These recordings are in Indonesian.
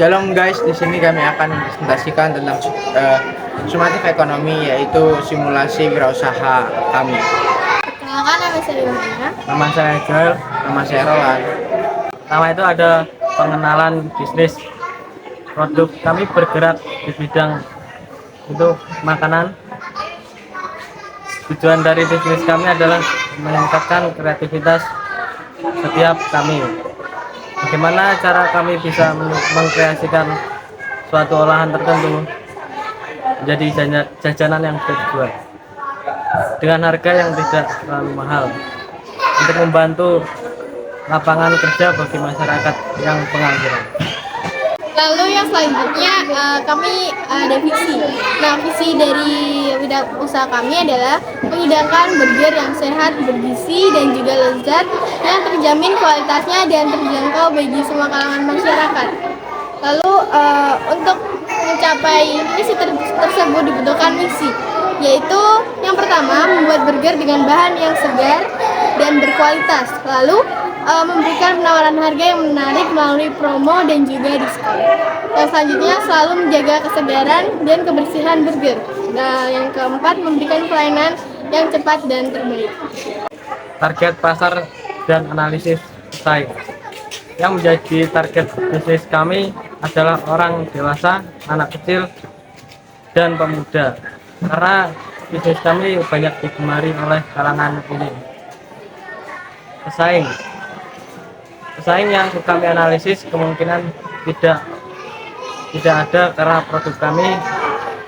Shalom guys, di sini kami akan presentasikan tentang sumatif ekonomi, yaitu simulasi wirausaha kami. Perkenalkan, nama saya Yohana. Nama saya Joel, nama saya Roland. Pertama itu ada pengenalan bisnis. Produk kami bergerak di bidang itu makanan. Tujuan dari bisnis kami adalah meningkatkan kreativitas setiap kami. Bagaimana cara kami bisa mengkreasikan suatu olahan tertentu menjadi jajanan yang bisa dijual dengan harga yang tidak terlalu mahal untuk membantu lapangan kerja bagi masyarakat yang pengangguran. Lalu yang selanjutnya kami ada visi. Nah, visi dari usaha kami adalah menghidangkan burger yang sehat, bergizi, dan juga lezat yang terjamin kualitasnya dan terjangkau bagi semua kalangan masyarakat. Lalu untuk mencapai misi tersebut dibutuhkan misi, yaitu yang pertama membuat burger dengan bahan yang segar dan berkualitas. Lalu memberikan penawaran harga yang menarik melalui promo dan juga diskon. Yang selanjutnya selalu menjaga kesegaran dan kebersihan burger. Nah, yang keempat memberikan pelayanan yang cepat dan terbaik. Target pasar dan analisis pesaing. Yang menjadi target bisnis kami adalah orang dewasa, anak kecil, dan pemuda. Karena bisnis kami banyak digemari oleh kalangan ini. Pesaing yang kami analisis kemungkinan tidak ada karena produk kami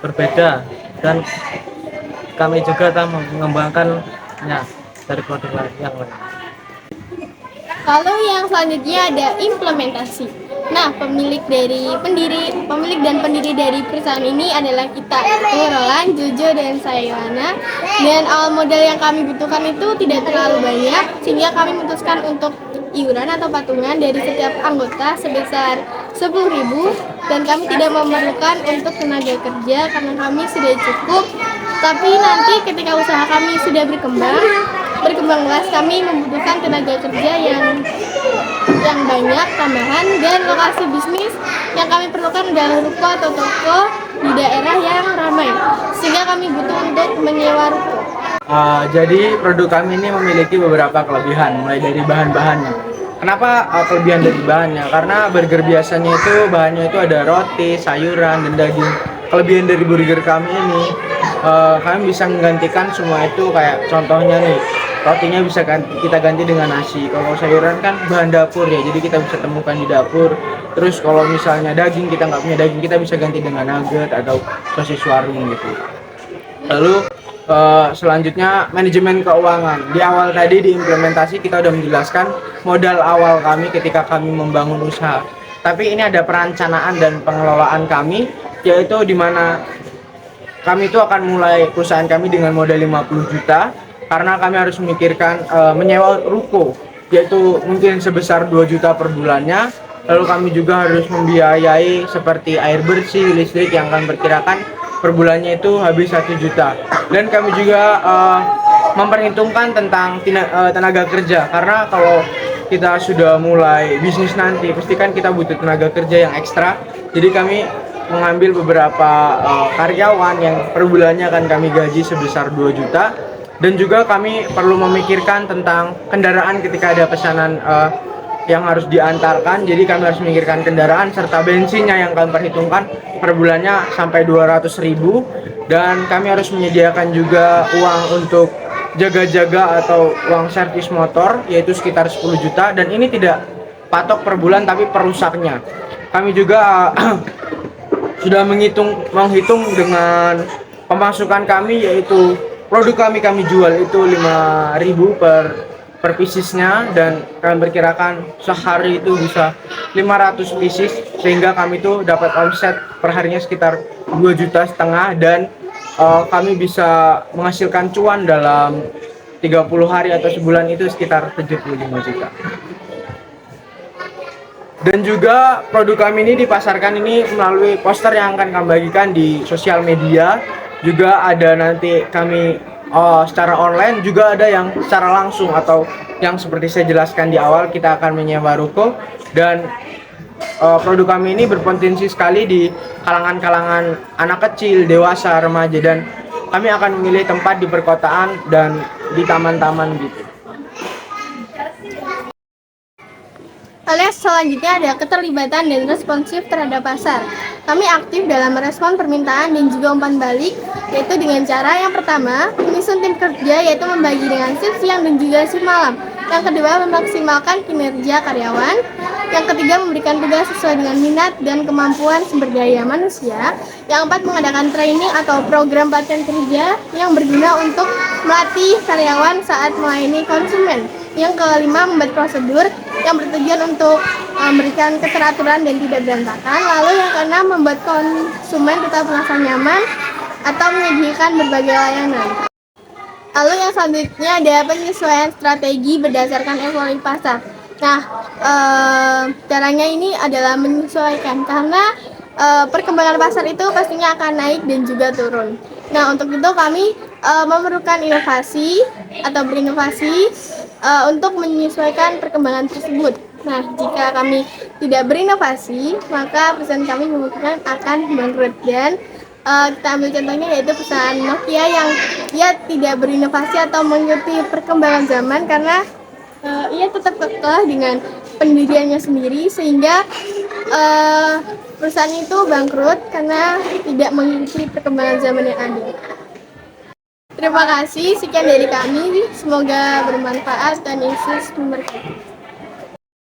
berbeda dan kami juga telah mengembangkannya dari produk yang lain. Lalu yang selanjutnya ada implementasi. Nah, pemilik dan pendiri dari perusahaan ini adalah kita, yaitu Roland, Jojo, dan saya Yohana. Dan awal modal yang kami butuhkan itu tidak terlalu banyak, sehingga kami memutuskan untuk iuran atau patungan dari setiap anggota sebesar 10.000, dan kami tidak memerlukan untuk tenaga kerja karena kami sudah cukup. Tapi nanti ketika usaha kami sudah berkembang luas, kami membutuhkan tenaga kerja yang banyak tambahan, dan lokasi bisnis yang kami perlukan adalah ruko atau toko di daerah yang ramai, sehingga kami butuh untuk menyewa ruko. Jadi produk kami ini memiliki beberapa kelebihan, mulai dari bahan-bahannya. Kenapa kelebihan dari bahannya? Karena burger biasanya itu bahannya itu ada roti, sayuran, dan daging. Kelebihan dari burger kami ini, kami bisa menggantikan semua itu, kayak contohnya nih, rotinya bisa kita ganti dengan nasi. Kalau sayuran kan bahan dapur ya, jadi kita bisa temukan di dapur. Terus kalau misalnya daging, kita nggak punya daging, kita bisa ganti dengan nugget atau sosis warung gitu. Lalu selanjutnya manajemen keuangan. Di awal tadi di implementasi kita udah menjelaskan modal awal kami ketika kami membangun usaha. Tapi ini ada perencanaan dan pengelolaan kami, yaitu di mana kami itu akan mulai perusahaan kami dengan modal 50 juta karena kami harus memikirkan menyewa ruko, yaitu mungkin sebesar 2 juta per bulannya. Lalu kami juga harus membiayai seperti air bersih, listrik yang akan perkirakan per bulannya itu habis 1 juta. Dan kami juga memperhitungkan tentang tenaga kerja, karena kalau kita sudah mulai bisnis nanti pastikan kita butuh tenaga kerja yang ekstra. Jadi kami mengambil beberapa karyawan yang per bulannya akan kami gaji sebesar 2 juta. Dan juga kami perlu memikirkan tentang kendaraan ketika ada pesanan yang harus diantarkan. Jadi kami harus memikirkan kendaraan serta bensinnya yang kami perhitungkan per bulannya sampai 200.000. Dan kami harus menyediakan juga uang untuk jaga-jaga atau uang servis motor, yaitu sekitar 10 juta. Dan ini tidak patok per bulan tapi per rusaknya. Kami juga sudah menghitung dengan pemasukan kami, yaitu produk kami jual itu 5.000 per piecesnya, dan kami perkirakan sehari itu bisa 500 pieces, sehingga kami itu dapat omset per harinya sekitar 2,5 juta, dan kami bisa menghasilkan cuan dalam 30 hari atau sebulan itu sekitar 75 juta. Dan juga produk kami ini dipasarkan ini melalui poster yang akan kami bagikan di sosial media. Juga ada nanti kami secara online, juga ada yang secara langsung, atau yang seperti saya jelaskan di awal, kita akan menyewa ruko. Dan produk kami ini berpotensi sekali di kalangan-kalangan anak kecil, dewasa, remaja, dan kami akan memilih tempat di perkotaan dan di taman-taman gitu. Lalu yang selanjutnya ada keterlibatan dan responsif terhadap pasar. Kami aktif dalam merespon permintaan dan juga umpan balik, yaitu dengan cara yang pertama, menyusun tim kerja yaitu membagi dengan shift siang dan juga shift malam. Yang kedua, memaksimalkan kinerja karyawan. Yang ketiga, memberikan tugas sesuai dengan minat dan kemampuan sumber daya manusia. Yang keempat, mengadakan training atau program pelatihan kerja yang berguna untuk melatih karyawan saat melayani konsumen. Yang kelima, membuat prosedur yang bertujuan untuk memberikan keteraturan dan tidak berantakan. Lalu yang keenam, membuat konsumen tetap merasa nyaman atau menyajikan berbagai layanan. Lalu yang selanjutnya ada penyesuaian strategi berdasarkan evaluasi pasar. Nah, caranya ini adalah menyesuaikan karena perkembangan pasar itu pastinya akan naik dan juga turun. Nah, untuk itu kami memerlukan inovasi atau berinovasi untuk menyesuaikan perkembangan tersebut. Nah, jika kami tidak berinovasi, maka perusahaan kami kemungkinan akan bangkrut. Dan kita ambil contohnya yaitu perusahaan Nokia yang ia tidak berinovasi atau mengikuti perkembangan zaman karena ia tetap kekeh dengan pendiriannya sendiri sehingga perusahaan itu bangkrut karena tidak mengikuti perkembangan zaman yang ada. Terima kasih, sekian dari kami. Semoga bermanfaat dan Yesus memberkati.